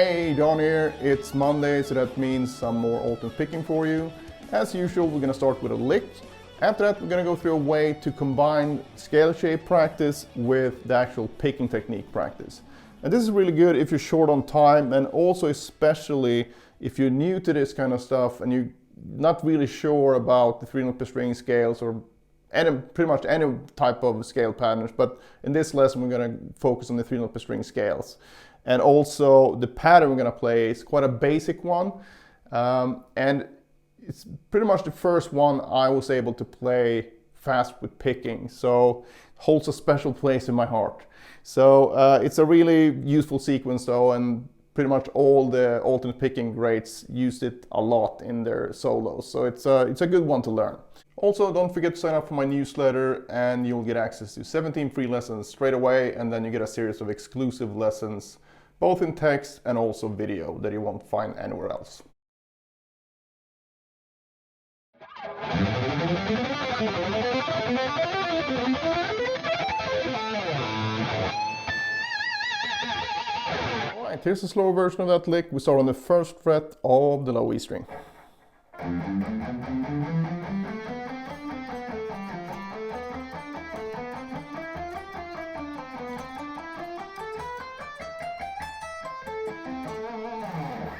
Hey, John here. It's Monday, so that means some more alternate picking for you. As usual, we're going to start with a lick. After that, we're going to go through a way to combine scale shape practice with the actual picking technique practice. And this is really good if you're short on time, and also especially if you're new to this kind of stuff and you're not really sure about the 3 note per string scales or pretty much any type of scale patterns. But in this lesson, we're going to focus on the 3 note per string scales. And also the pattern we're going to play is quite a basic one. And it's pretty much the first one I was able to play fast with picking. So it holds a special place in my heart. So it's a really useful sequence though, and pretty much all the alternate picking greats used it a lot in their solos. So it's a good one to learn. Also, don't forget to sign up for my newsletter and you'll get access to 17 free lessons straight away, and then you get a series of exclusive lessons, both in text and also video, that you won't find anywhere else. Alright, here's a slower version of that lick. We start on the 1st fret of the low E string.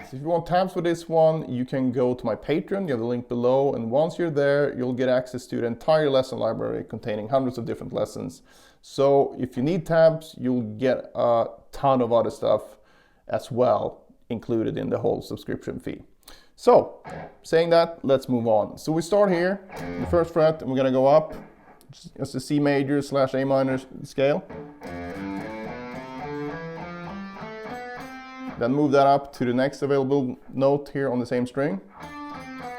So if you want tabs for this one, you can go to my Patreon, you have the link below, and once you're there, you'll get access to the entire lesson library containing hundreds of different lessons. So if you need tabs, you'll get a ton of other stuff as well included in the whole subscription fee. So, saying that, let's move on. So we start here, the 1st fret, and we're gonna go up, just the C major / A minor scale. Then move that up to the next available note here on the same string.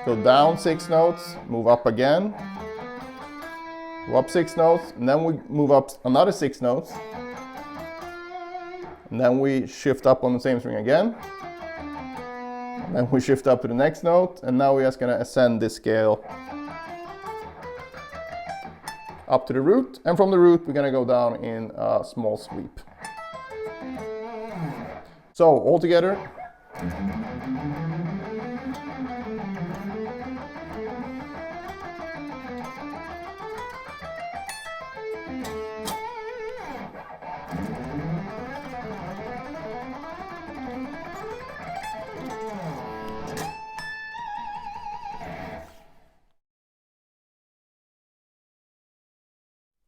Go down 6 notes, move up again. Go up 6 notes, and then we move up another 6 notes. And then we shift up on the same string again. And then we shift up to the next note, and now we're just gonna ascend this scale up to the root. And from the root, we're gonna go down in a small sweep. So, all together.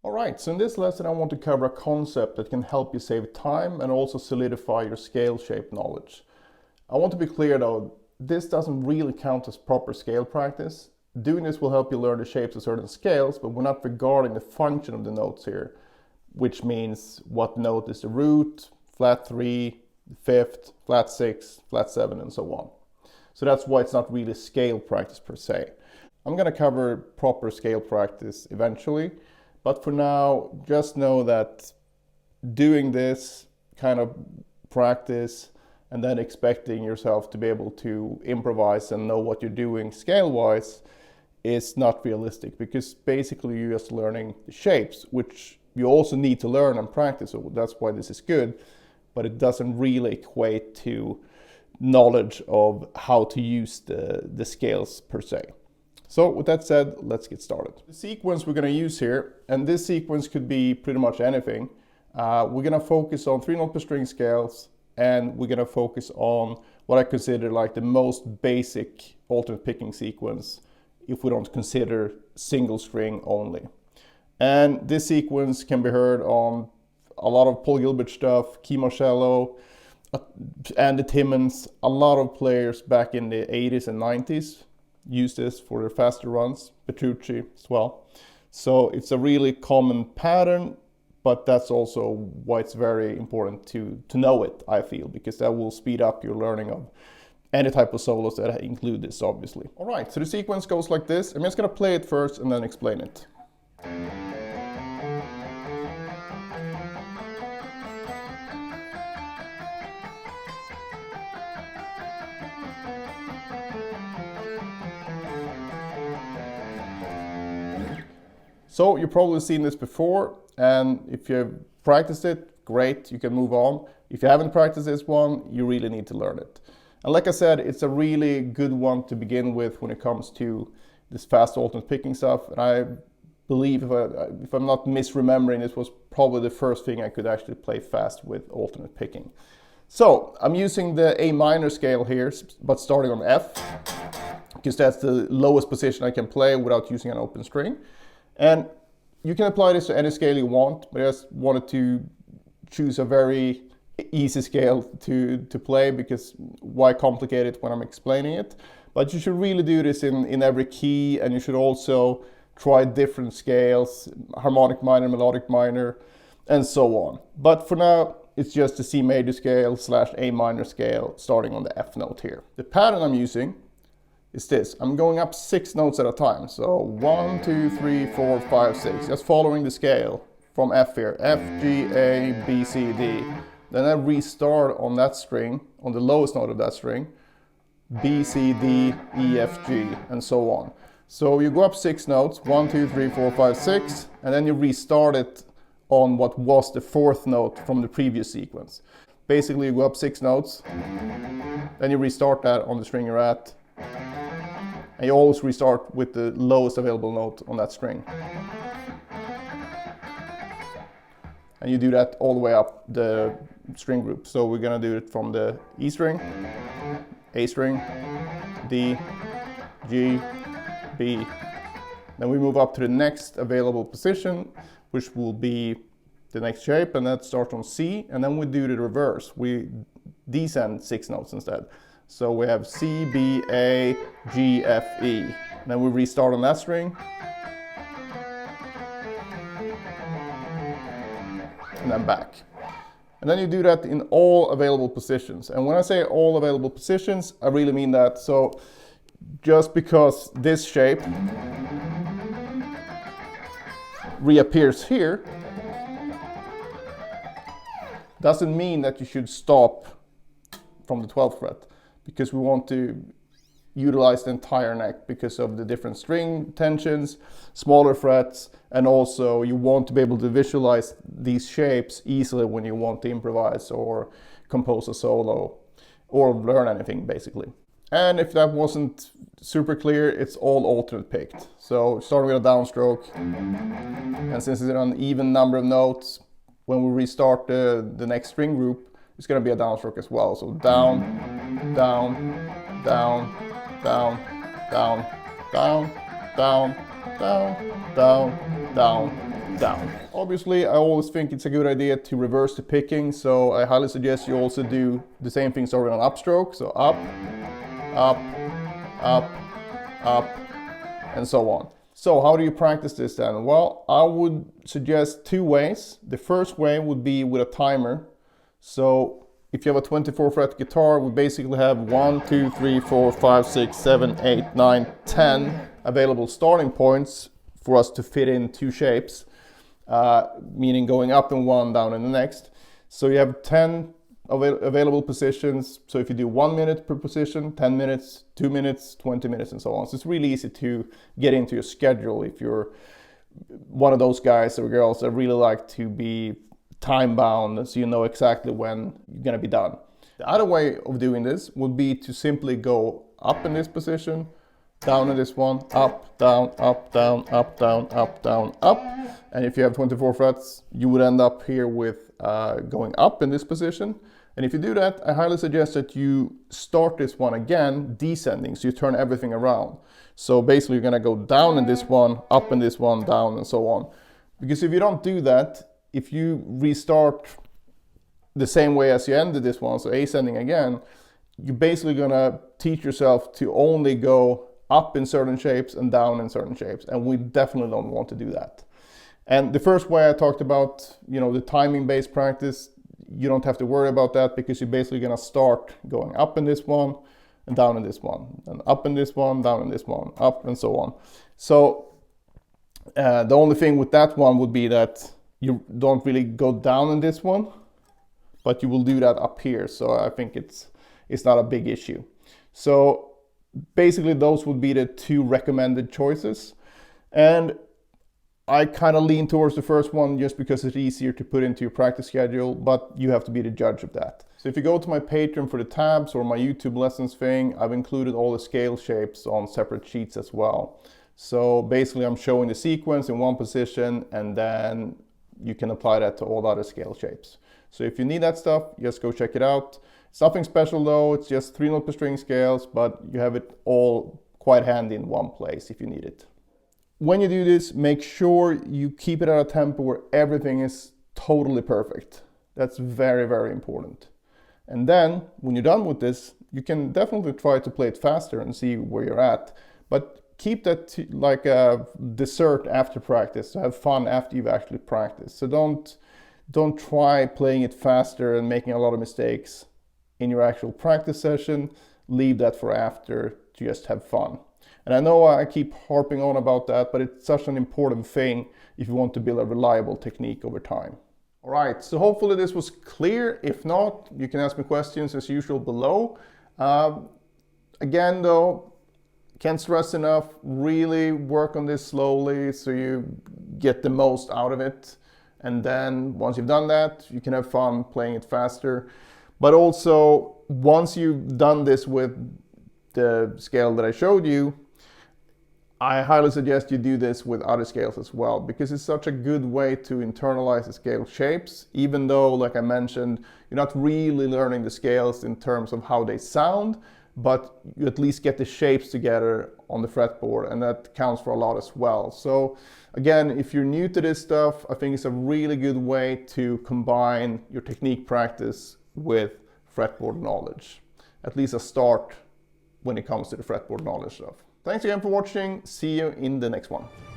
Alright, so in this lesson I want to cover a concept that can help you save time and also solidify your scale shape knowledge. I want to be clear though, this doesn't really count as proper scale practice. Doing this will help you learn the shapes of certain scales, but we're not regarding the function of the notes here, which means what note is the root, flat 3, 5th, flat 6, flat 7, and so on. So that's why it's not really scale practice per se. I'm going to cover proper scale practice eventually. But for now, just know that doing this kind of practice and then expecting yourself to be able to improvise and know what you're doing scale-wise is not realistic, because basically you're just learning the shapes, which you also need to learn and practice, so that's why this is good, but it doesn't really equate to knowledge of how to use the scales per se. So with that said, let's get started. The sequence we're going to use here, and this sequence could be pretty much anything. We're going to focus on 3 note per string scales, and we're going to focus on what I consider like the most basic alternate picking sequence if we don't consider single string only. And this sequence can be heard on a lot of Paul Gilbert stuff, Key Marcello, Andy Timmons. A lot of players back in the 80s and 90s use this for their faster runs, Petrucci as well. So it's a really common pattern, but that's also why it's very important to know it, I feel, because that will speed up your learning of any type of solos that include this, obviously. All right, so the sequence goes like this. I'm just gonna play it first and then explain it. So you've probably seen this before, and if you've practiced it, great, you can move on. If you haven't practiced this one, you really need to learn it. And like I said, it's a really good one to begin with when it comes to this fast alternate picking stuff. And I believe, if I'm not misremembering, this was probably the first thing I could actually play fast with alternate picking. So I'm using the A minor scale here, but starting on F, because that's the lowest position I can play without using an open string. And you can apply this to any scale you want, but I just wanted to choose a very easy scale to play, because why complicate it when I'm explaining it? But you should really do this in every key, and you should also try different scales, harmonic minor, melodic minor, and so on. But for now, it's just the C major scale / A minor scale starting on the F note here. The pattern I'm using is this. I'm going up 6 notes at a time. So 1, 2, 3, 4, 5, 6. Just following the scale from F here. F, G, A, B, C, D. Then I restart on that string, on the lowest note of that string. B, C, D, E, F, G, and so on. So you go up 6 notes, 1, 2, 3, 4, 5, 6, and then you restart it on what was the 4th note from the previous sequence. Basically, you go up 6 notes, then you restart that on the string you're at, and you always restart with the lowest available note on that string. And you do that all the way up the string group. So we're gonna do it from the E string, A string, D, G, B. Then we move up to the next available position, which will be the next shape, and that starts on C, and then we do the reverse. We descend 6 notes instead. So we have C, B, A, G, F, E. Then we restart on that string. And then back. And then you do that in all available positions. And when I say all available positions, I really mean that. So just because this shape reappears here doesn't mean that you should stop from the 12th fret, because we want to utilize the entire neck because of the different string tensions, smaller frets, and also you want to be able to visualize these shapes easily when you want to improvise or compose a solo or learn anything basically. And if that wasn't super clear, it's all alternate picked. So starting with a downstroke, and since it's an even number of notes, when we restart the next string group, it's going to be a downstroke as well. So down, down, down, down, down, down, down, down, down, down, down. Obviously, I always think it's a good idea to reverse the picking, so I highly suggest you also do the same thing starting on upstroke. So up, up, up, up, and so on. So how do you practice this then? Well, I would suggest 2 ways. The first way would be with a timer. So if you have a 24 fret guitar, we basically have 1, 2, 3, 4, 5, 6, 7, 8, 9, 10 available starting points for us to fit in 2 shapes, meaning going up in one, down in the next. So you have 10 available positions. So if you do 1 minute per position, 10 minutes, 2 minutes, 20 minutes, and so on. So it's really easy to get into your schedule if you're one of those guys or girls that really like to be time bound, so you know exactly when you're going to be done. The other way of doing this would be to simply go up in this position, down in this one, up, down, up, down, up, down, up, down, up. And if you have 24 frets, you would end up here with going up in this position. And if you do that, I highly suggest that you start this one again descending, so you turn everything around. So basically you're going to go down in this one, up in this one, down, and so on. Because if you don't do that, if you restart the same way as you ended this one, so ascending again, you're basically going to teach yourself to only go up in certain shapes and down in certain shapes, and we definitely don't want to do that. And the first way I talked about, the timing-based practice, you don't have to worry about that, because you're basically going to start going up in this one and down in this one, and up in this one, down in this one, up, and so on. So the only thing with that one would be that you don't really go down in this one, but you will do that up here. So I think it's not a big issue. So basically those would be the 2 recommended choices. And I kind of lean towards the first one just because it's easier to put into your practice schedule, but you have to be the judge of that. So if you go to my Patreon for the tabs or my YouTube lessons thing, I've included all the scale shapes on separate sheets as well. So basically I'm showing the sequence in one position, and then you can apply that to all the other scale shapes. So if you need that stuff, just go check it out. It's nothing special though, it's just 3 note per string scales, but you have it all quite handy in one place if you need it. When you do this, make sure you keep it at a tempo where everything is totally perfect. That's very, very important. And then when you're done with this, you can definitely try to play it faster and see where you're at. But keep that like a dessert after practice, to have fun after you've actually practiced. So don't try playing it faster and making a lot of mistakes in your actual practice session. Leave that for after to just have fun. And I know I keep harping on about that, but it's such an important thing if you want to build a reliable technique over time. All right, so hopefully this was clear. If not, you can ask me questions as usual below. Again though, can't stress enough, really work on this slowly so you get the most out of it. And then once you've done that, you can have fun playing it faster. But also, once you've done this with the scale that I showed you, I highly suggest you do this with other scales as well, because it's such a good way to internalize the scale shapes, even though, like I mentioned, you're not really learning the scales in terms of how they sound, but you at least get the shapes together on the fretboard, and that counts for a lot as well. So again, if you're new to this stuff, I think it's a really good way to combine your technique practice with fretboard knowledge. At least a start when it comes to the fretboard knowledge stuff. Thanks again for watching. See you in the next one.